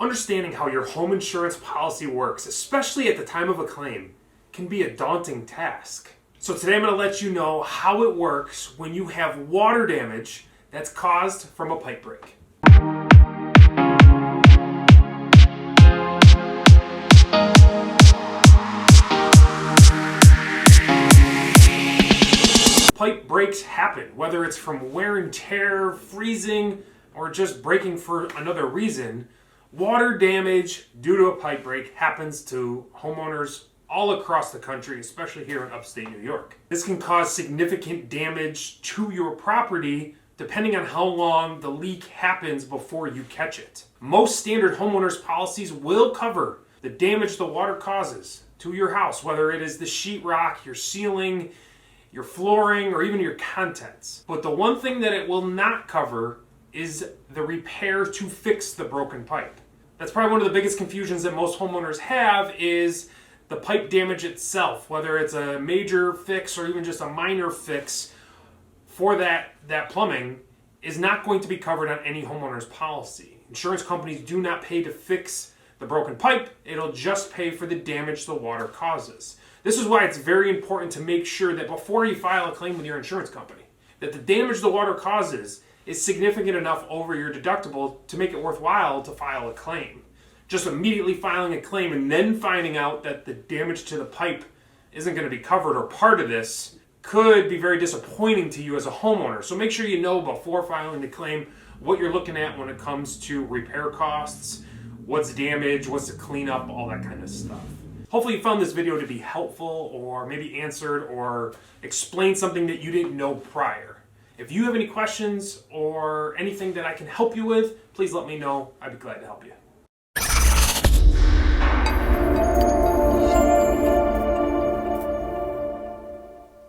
Understanding how your home insurance policy works, especially at the time of a claim, can be a daunting task. So today I'm going to let you know how it works when you have water damage that's caused from a pipe break. Pipe breaks happen, whether it's from wear and tear, freezing, or just breaking for another reason. Water damage due to a pipe break happens to homeowners all across the country, especially here in upstate New York. This can cause significant damage to your property depending on how long the leak happens before you catch it. Most standard homeowners policies will cover the damage the water causes to your house, whether it is the sheetrock, your ceiling, your flooring, or even your contents. But the one thing that it will not cover is the repair to fix the broken pipe. That's probably one of the biggest confusions that most homeowners have is the pipe damage itself, whether it's a major fix or even just a minor fix for that plumbing is not going to be covered on any homeowner's policy. Insurance companies do not pay to fix the broken pipe. It'll just pay for the damage the water causes. This is why it's very important to make sure that before you file a claim with your insurance company, that the damage the water causes is significant enough over your deductible to make it worthwhile to file a claim. Just immediately filing a claim and then finding out that the damage to the pipe isn't going to be covered or part of this could be very disappointing to you as a homeowner. So make sure you know before filing the claim what you're looking at when it comes to repair costs, what's damaged, what's the cleanup, all that kind of stuff. Hopefully you found this video to be helpful or maybe answered or explained something that you didn't know prior. If you have any questions or anything that I can help you with, please let me know. I'd be glad to help you.